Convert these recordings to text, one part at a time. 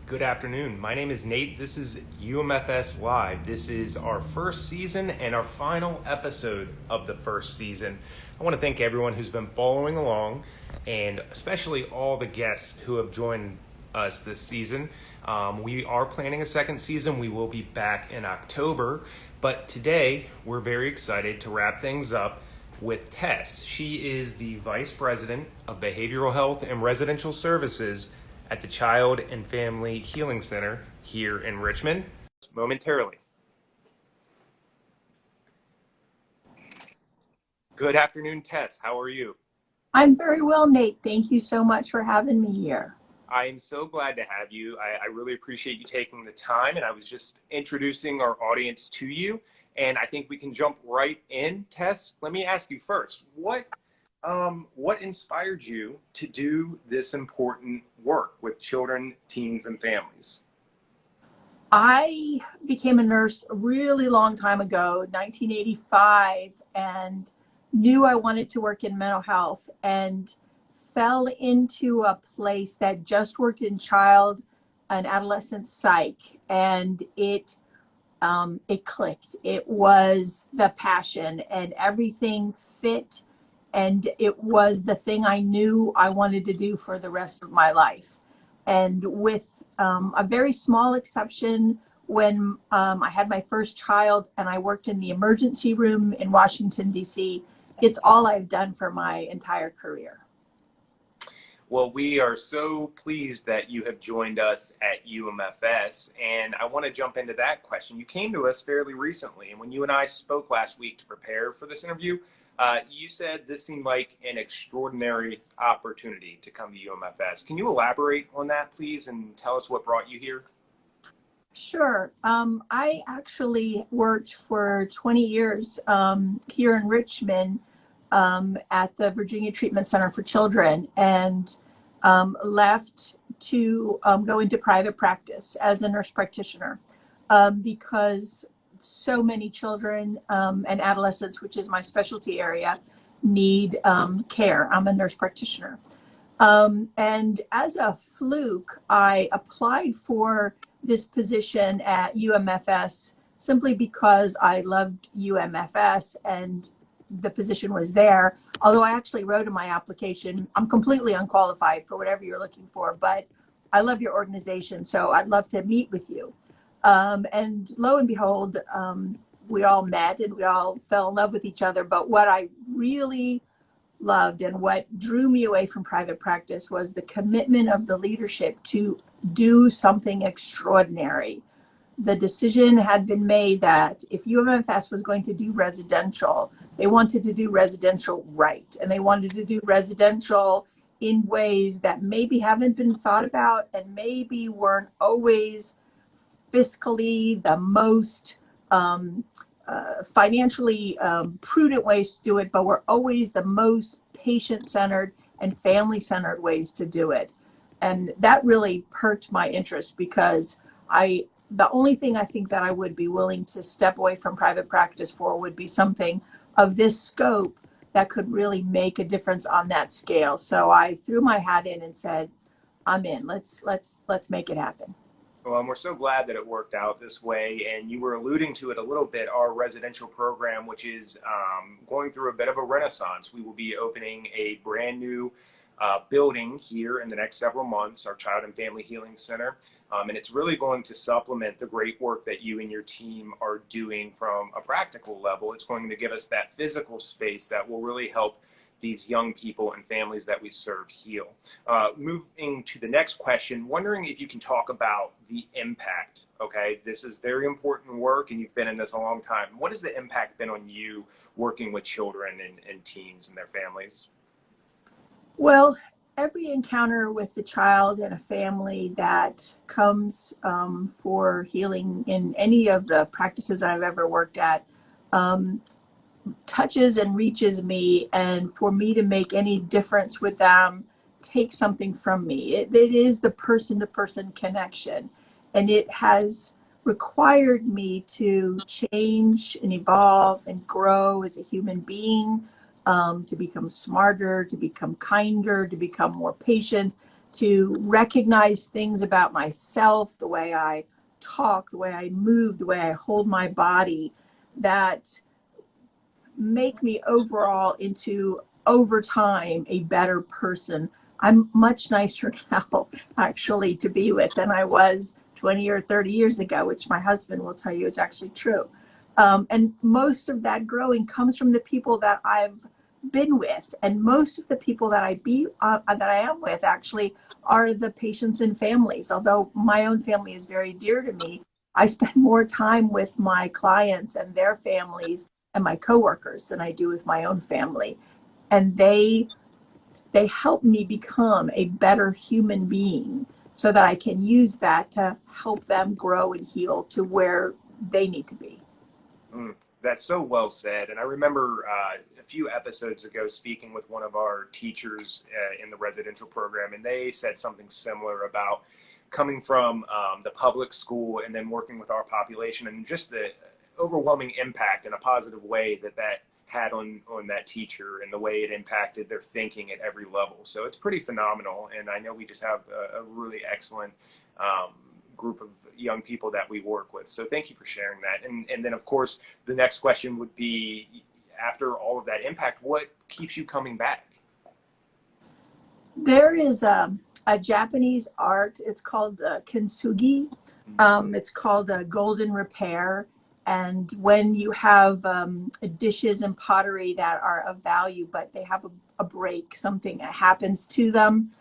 Good afternoon. My name is Nate. This is UMFS Live. This is our first season and our final episode of the first season. I want to thank everyone who's been following along, and especially all the guests who have joined us this season. We are planning a second season. We will be back in October, but today we're very excited to wrap things up with Tess. She is the Vice President of Behavioral Health and Residential Services at the Child and Family Healing Center here in Richmond. Momentarily. Good afternoon, Tess. How are you? I'm very well, Nate. Thank you so much for having me here. I am so glad to have you. I really appreciate you taking the time, and I was just introducing our audience to you, and I think we can jump right in. Tess, let me ask you first, what inspired you to do this important work with children, teens, and families? I became a nurse a really long time ago, 1985, and knew I wanted to work in mental health and fell into a place that just worked in child and adolescent psych, and it clicked. It was the passion, and everything fit, and it was the thing I knew I wanted to do for the rest of my life. And with a very small exception, when I had my first child and I worked in the emergency room in Washington, D.C., it's all I've done for my entire career. Well, we are so pleased that you have joined us at UMFS, and I want to jump into that question. You came to us fairly recently, and when you and I spoke last week to prepare for this interview, you said this seemed like an extraordinary opportunity to come to UMFS. Can you elaborate on that, please, and tell us what brought you here? Sure. I actually worked for 20 years here in Richmond at the Virginia Treatment Center for Children, and left to go into private practice as a nurse practitioner because so many children and adolescents, which is my specialty area, need care. I'm a nurse practitioner. And as a fluke, I applied for this position at UMFS simply because I loved UMFS and the position was there. Although I actually wrote in my application, I'm completely unqualified for whatever you're looking for, but I love your organization, so I'd love to meet with you. And lo and behold, we all met and we all fell in love with each other. But what I really loved and what drew me away from private practice was the commitment of the leadership to do something extraordinary. The decision had been made that if UMFS was going to do residential, they wanted to do residential right. And they wanted to do residential in ways that maybe haven't been thought about and maybe weren't always fiscally the most financially prudent ways to do it, but were always the most patient-centered and family-centered ways to do it. And that really perked my interest because the only thing I think that I would be willing to step away from private practice for would be something of this scope that could really make a difference on that scale. So I threw my hat in and said, I'm in. Let's make it happen. Well, and we're so glad that it worked out this way. And you were alluding to it a little bit, our residential program, which is going through a bit of a renaissance. We will be opening a brand new building here in the next several months, our Child and Family Healing Center. And it's really going to supplement the great work that you and your team are doing from a practical level. It's going to give us that physical space that will really help these young people and families that we serve heal. Moving to the next question, wondering if you can talk about the impact, okay? This is very important work and you've been in this a long time. What has the impact been on you working with children and teens and their families? Well, every encounter with a child and a family that comes for healing in any of the practices I've ever worked at touches and reaches me, and for me to make any difference with them takes something from me. It is the person-to-person connection, and it has required me to change and evolve and grow as a human being, to become smarter, to become kinder, to become more patient, to recognize things about myself, the way I talk, the way I move, the way I hold my body, that make me overall into, over time, a better person. I'm much nicer now, actually, to be with than I was 20 or 30 years ago, which my husband will tell you is actually true. And most of that growing comes from the people that I've been with, and most of the people that that I am with actually are the patients and families. Although my own family is very dear to me, I spend more time with my clients and their families and my coworkers than I do with my own family. And they help me become a better human being so that I can use that to help them grow and heal to where they need to be. That's so well said. And I remember a few episodes ago speaking with one of our teachers in the residential program, and they said something similar about coming from the public school and then working with our population, and just the overwhelming impact in a positive way that had on that teacher, and the way it impacted their thinking at every level. So it's pretty phenomenal. And I know we just have a really excellent group of young people that we work with. So thank you for sharing that. And then, of course, the next question would be, after all of that impact, what keeps you coming back? There is a Japanese art. It's called kintsugi. It's called golden repair. And when you have dishes and pottery that are of value, but they have a break, something that happens to them,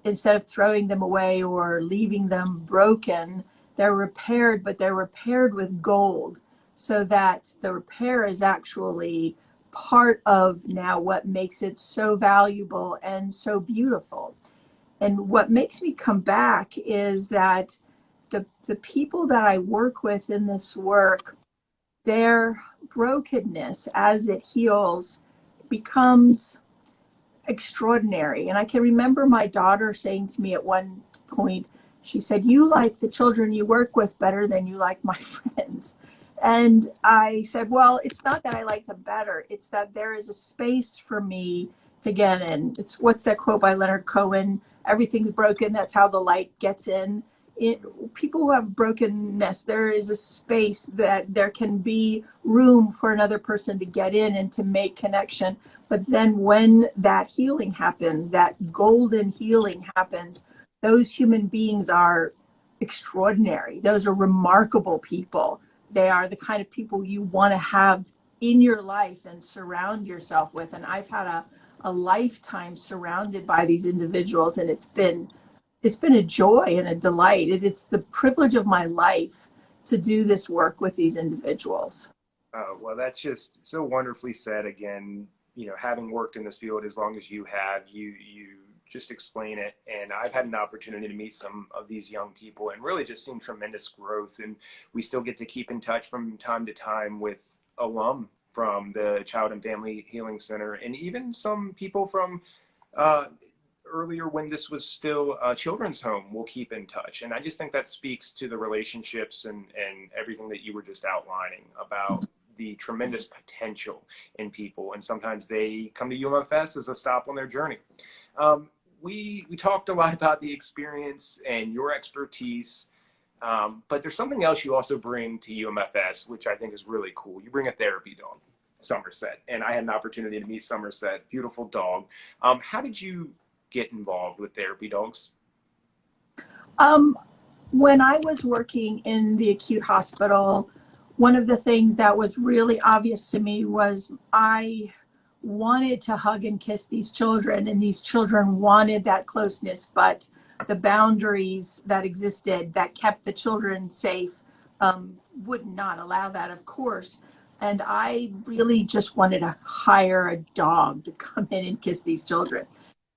instead of throwing them away or leaving them broken, they're repaired, but they're repaired with gold, so that the repair is actually part of now what makes it so valuable and so beautiful. And what makes me come back is that the people that I work with in this work, their brokenness as it heals becomes extraordinary. And I can remember my daughter saying to me at one point, she said, "You like the children you work with better than you like my friends." And I said, well, it's not that I like them better. It's that there is a space for me to get in. It's, what's that quote by Leonard Cohen? Everything's broken. That's how the light gets in. People who have brokenness, there is a space that there can be room for another person to get in and to make connection. But then when that healing happens, that golden healing happens, those human beings are extraordinary. Those are remarkable people. They are the kind of people you want to have in your life and surround yourself with. And I've had a lifetime surrounded by these individuals, and it's been a joy and a delight. It's the privilege of my life to do this work with these individuals. Oh, well, that's just so wonderfully said. Again, having worked in this field as long as you have, you just explain it. And I've had an opportunity to meet some of these young people and really just seen tremendous growth. And we still get to keep in touch from time to time with alum from the Child and Family Healing Center, and even some people from earlier when this was still a children's home, we'll keep in touch. And I just think that speaks to the relationships and everything that you were just outlining about the tremendous potential in people. And sometimes they come to UMFS as a stop on their journey. We talked a lot about the experience and your expertise, but there's something else you also bring to UMFS, which I think is really cool. You bring a therapy dog, Somerset, and I had an opportunity to meet Somerset, beautiful dog. How did you get involved with therapy dogs? When I was working in the acute hospital, one of the things that was really obvious to me was I wanted to hug and kiss these children, and these children wanted that closeness, but the boundaries that existed that kept the children safe would not allow that, of course. And I really just wanted to hire a dog to come in and kiss these children.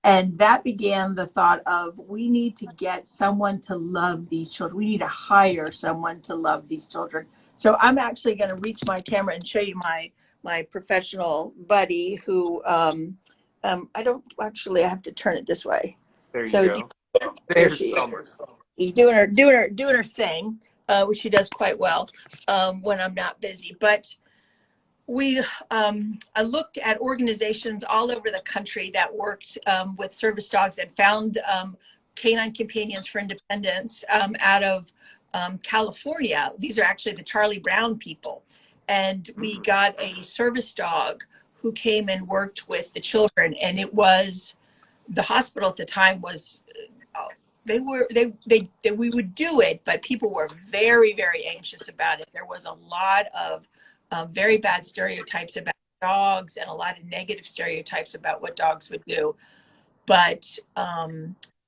And that began the thought of, we need to get someone to love these children. We need to hire someone to love these children. So I'm actually going to reach my camera and show you my professional buddy who, I don't actually, I have to turn it this way. There you go. There she is. She's doing her thing, which she does quite well when I'm not busy. But I looked at organizations all over the country that worked with service dogs and found Canine Companions for Independence out of California. These are actually the Charlie Brown people. And we got a service dog who came and worked with the children. And it was, the hospital at the time was, we would do it, but people were very, very anxious about it. There was a lot of very bad stereotypes about dogs and a lot of negative stereotypes about what dogs would do. But